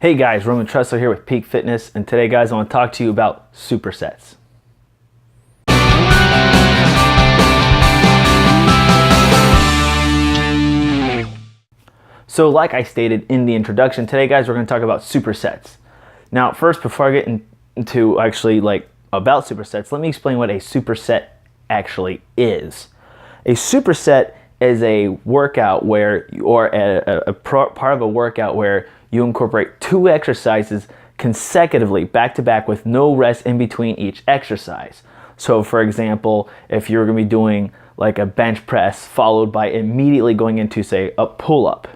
Hey guys, Roman Tressler here with Peak Fitness, and today guys I want to talk to you about supersets. So like I stated in the introduction, today guys we're going to talk about supersets. Now first, before I get into actually about supersets, let me explain what a superset actually is. A superset is a workout where, or a part of a workout where you incorporate two exercises consecutively, back to back, with no rest in between each exercise. So for example, if you're going to be doing like a bench press followed by immediately going into, say, a pull-up,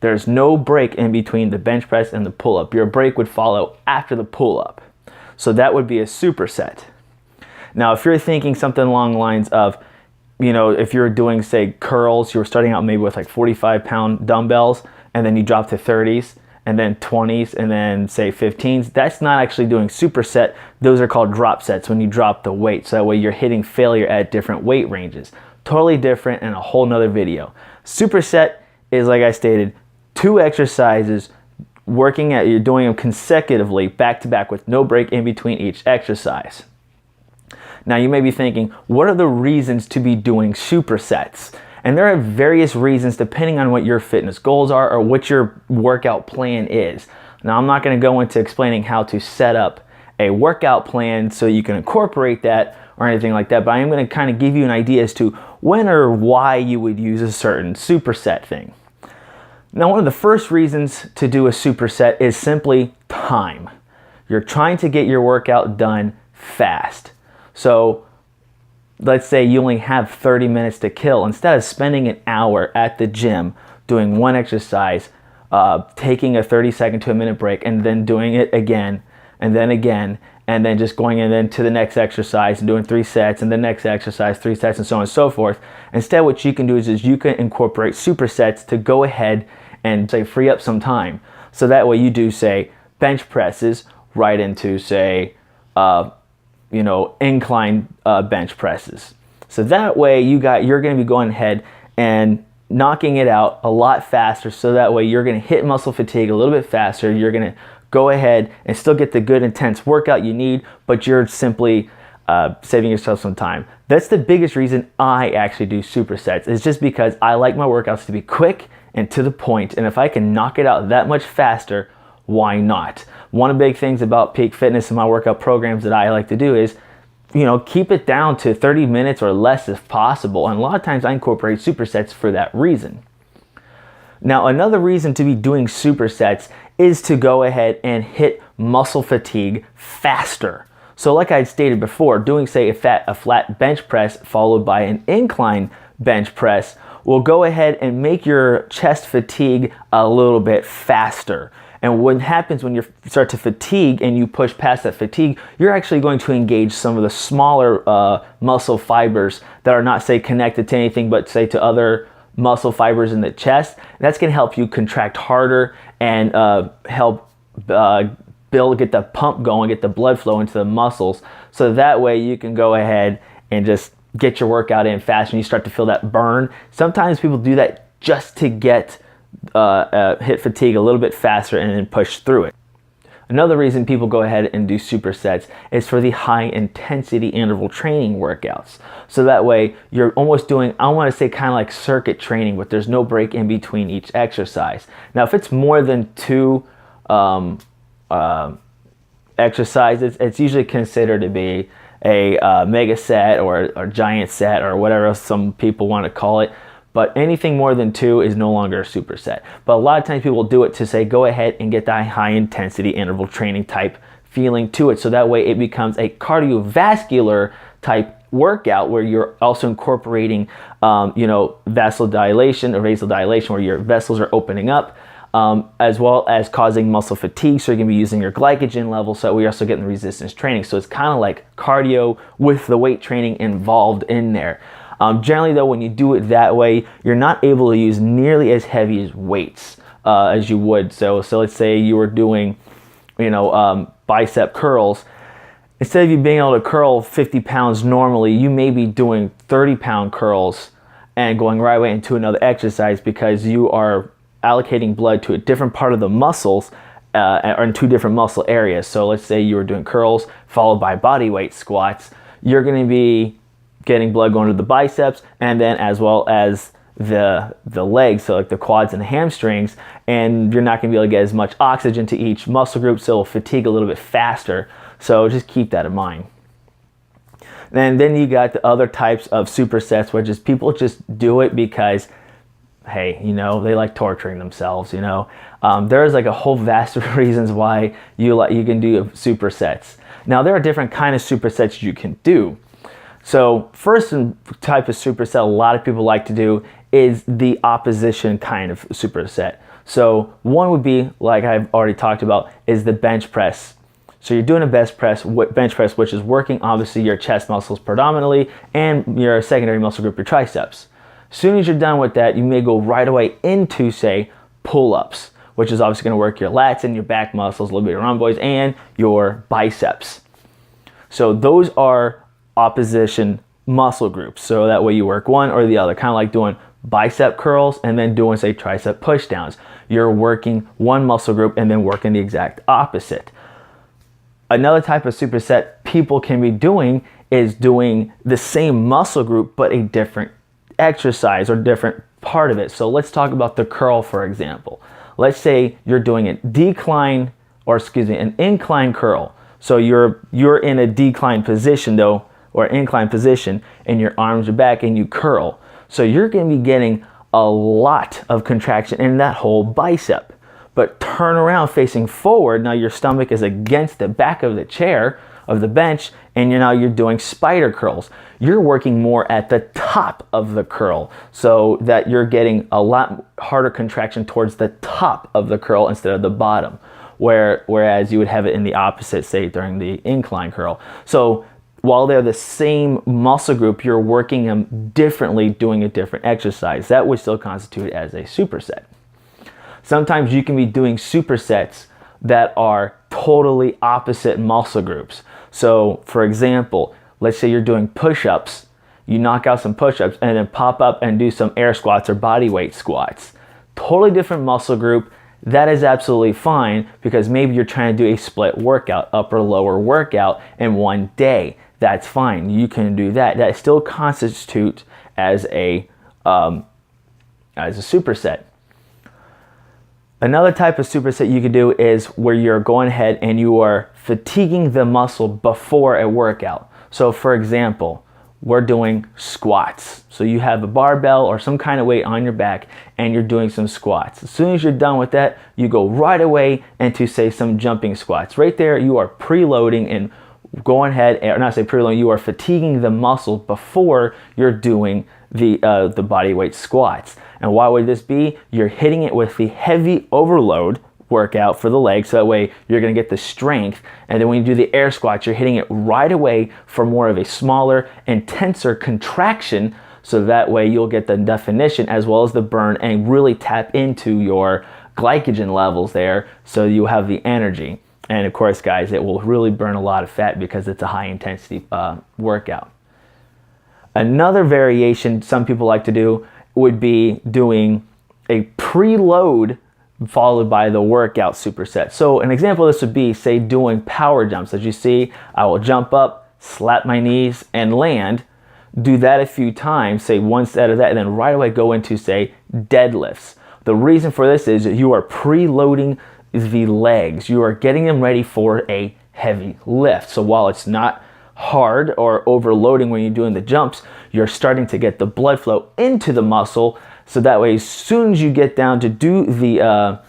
there's no break in between the bench press and the pull-up. Your break would follow after the pull-up. So that would be a superset. Now, if you're thinking something along the lines of, you know, if you're doing, say, curls, you were starting out maybe with like 45-pound dumbbells, and then you drop to 30s, and then 20s, and then say 15s, that's not actually doing superset. Those are called drop sets when you drop the weight. So that way you're hitting failure at different weight ranges. Totally different and a whole nother video. Superset is, like I stated, two exercises you're doing them consecutively, back to back, with no break in between each exercise. Now you may be thinking, what are the reasons to be doing supersets? And there are various reasons depending on what your fitness goals are or what your workout plan is. Now I'm not going to go into explaining how to set up a workout plan so you can incorporate that or anything like that, but I am going to kind of give you an idea as to when or why you would use a certain superset thing. Now, one of the first reasons to do a superset is simply time. You're trying to get your workout done fast. So let's say you only have 30 minutes to kill. Instead of spending an hour at the gym doing one exercise, taking a 30-second to a minute break, and then doing it again, and then just going in then to the next exercise and doing 3 sets, and the next exercise, 3 sets, and so on and so forth. Instead, what you can do is you can incorporate supersets to go ahead and, say, free up some time. So that way you do, say, bench presses right into, say, incline bench presses. So that way you're going to be going ahead and knocking it out a lot faster. So that way you're going to hit muscle fatigue a little bit faster. You're going to go ahead and still get the good intense workout you need, but you're simply saving yourself some time. That's the biggest reason I actually do supersets, is just because I like my workouts to be quick and to the point, and if I can knock it out that much faster, why not? One of the big things about Peak Fitness and my workout programs that I like to do is, keep it down to 30 minutes or less if possible, and a lot of times I incorporate supersets for that reason. Now, another reason to be doing supersets is to go ahead and hit muscle fatigue faster. So like I stated before, doing, say, a flat bench press followed by an incline bench press will go ahead and make your chest fatigue a little bit faster. And what happens when you start to fatigue and you push past that fatigue, you're actually going to engage some of the smaller muscle fibers that are not, say, connected to anything but, say, to other muscle fibers in the chest. That's going to help you contract harder and help get the pump going, get the blood flow into the muscles. So that way you can go ahead and just get your workout in fast and you start to feel that burn. Sometimes people do that just to get hit fatigue a little bit faster and then push through it. Another reason people go ahead and do supersets is for the high intensity interval training workouts. So that way you're almost doing, I want to say, kind of like circuit training, but there's no break in between each exercise. Now, if it's more than 2 exercises, it's usually considered to be a mega set or giant set or whatever some people want to call it. But anything more than 2 is no longer a superset. But a lot of times people do it to, say, go ahead and get that high intensity interval training type feeling to it. So that way it becomes a cardiovascular type workout where you're also incorporating, vasodilation or vasodilation, where your vessels are opening up, as well as causing muscle fatigue. So you're going to be using your glycogen level. So we're also getting the resistance training. So it's kind of like cardio with the weight training involved in there. Generally though, when you do it that way, you're not able to use nearly as heavy as weights as you would. So let's say you were doing, bicep curls. Instead of you being able to curl 50 pounds normally, you may be doing 30-pound curls and going right away into another exercise because you are allocating blood to a different part of the muscles or in 2 different muscle areas. So let's say you were doing curls followed by body weight squats. You're going to be getting blood going to the biceps, and then as well as the legs, so like the quads and the hamstrings, and you're not going to be able to get as much oxygen to each muscle group, so it'll fatigue a little bit faster. So just keep that in mind. And then you got the other types of supersets, which is people just do it because, hey, you know, they like torturing themselves, you know. There's like a whole vast of reasons why you can do supersets. Now, there are different kind of supersets you can do. So first type of superset a lot of people like to do is the opposition kind of superset. So one would be, like I've already talked about, is the bench press. So you're doing a bench press, which is working obviously your chest muscles predominantly and your secondary muscle group, your triceps. As soon as you're done with that, you may go right away into, say, pull-ups, which is obviously going to work your lats and your back muscles, a little bit of your rhomboids, and your biceps. So those are opposition muscle groups. So that way you work one or the other, kind of like doing bicep curls and then doing, say, tricep pushdowns. You're working one muscle group and then working the exact opposite. Another type of superset people can be doing is doing the same muscle group but a different exercise or different part of it. So let's talk about the curl, for example. Let's say you're doing an incline curl. So you're in a decline position though, or incline position, and your arms are back and you curl. So you're going to be getting a lot of contraction in that whole bicep. But turn around facing forward. Now your stomach is against the back of the chair, of the bench, and you're doing spider curls. You're working more at the top of the curl, so that you're getting a lot harder contraction towards the top of the curl instead of the bottom, whereas you would have it in the opposite, say during the incline curl. So while they're the same muscle group, you're working them differently, doing a different exercise. That would still constitute as a superset. Sometimes you can be doing supersets that are totally opposite muscle groups. So for example, let's say you're doing push-ups, you knock out some push-ups and then pop up and do some air squats or body weight squats. Totally different muscle group. That is absolutely fine because maybe you're trying to do a split workout, upper lower workout in one day. That's fine. You can do that. That still constitutes as a superset. Another type of superset you could do is where you're going ahead and you are fatiguing the muscle before a workout. So for example, we're doing squats. So you have a barbell or some kind of weight on your back and you're doing some squats. As soon as you're done with that, you go right away into, say, some jumping squats. Right there, you are preloading and going ahead, or not say preloading, you are fatiguing the muscle before you're doing the body weight squats. And why would this be? You're hitting it with the heavy overload workout for the legs, so that way you're going to get the strength, and then when you do the air squats, you're hitting it right away for more of a smaller, intenser contraction, so that way you'll get the definition as well as the burn and really tap into your glycogen levels there, so you have the energy. And of course, guys, it will really burn a lot of fat because it's a high intensity workout. Another variation some people like to do would be doing a preload followed by the workout superset. So an example of this would be, say, doing power jumps. As you see, I will jump up, slap my knees, and land. Do that a few times, say one set of that, and then right away go into, say, deadlifts. The reason for this is that you are preloading the legs. You are getting them ready for a heavy lift. So while it's not hard or overloading when you're doing the jumps, you're starting to get the blood flow into the muscle, so that way as soon as you get down to do the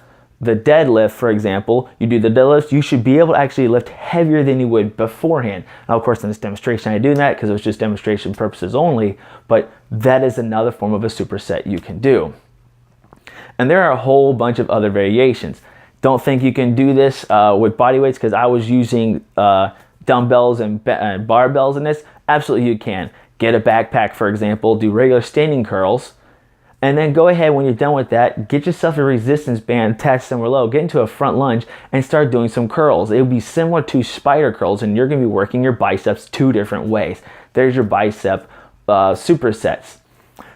deadlift, for example, you do the deadlift, you should be able to actually lift heavier than you would beforehand. Now, of course, in this demonstration I do that because it was just demonstration purposes only, but that is another form of a superset you can do. And there are a whole bunch of other variations. Don't think you can do this with body weights, because I was using dumbbells and barbells in this. Absolutely you can. Get a backpack, for example, do regular standing curls, and then go ahead when you're done with that, get yourself a resistance band attached somewhere low, get into a front lunge and start doing some curls. It will be similar to spider curls, and you're going to be working your biceps 2 different ways. There's your bicep supersets.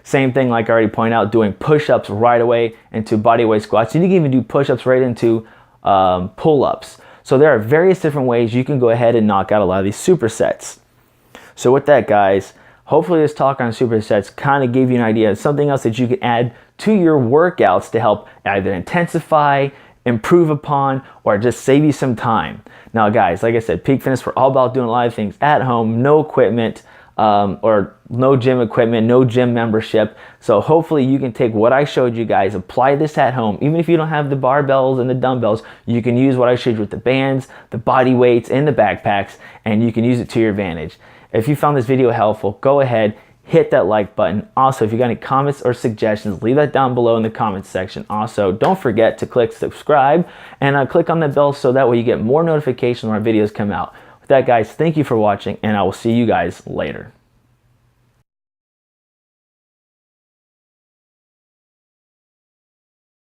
Same thing, like I already pointed out, doing push-ups right away into body weight squats. You can even do push-ups right into pull-ups. So there are various different ways you can go ahead and knock out a lot of these supersets. So with that, guys, hopefully this talk on supersets kind of gave you an idea of something else that you can add to your workouts to help either intensify, improve upon, or just save you some time. Now guys, like I said, Peak Fitness, we're all about doing a lot of things at home, no equipment, or no gym equipment, no gym membership. So hopefully you can take what I showed you guys, apply this at home. Even if you don't have the barbells and the dumbbells, you can use what I showed you with the bands, the body weights, and the backpacks, and you can use it to your advantage. If you found this video helpful, go ahead, hit that like button. Also, if you got any comments or suggestions, leave that down below in the comments section. Also, don't forget to click subscribe and click on the bell so that way you get more notifications when our videos come out. With that, guys, thank you for watching, and I will see you guys later.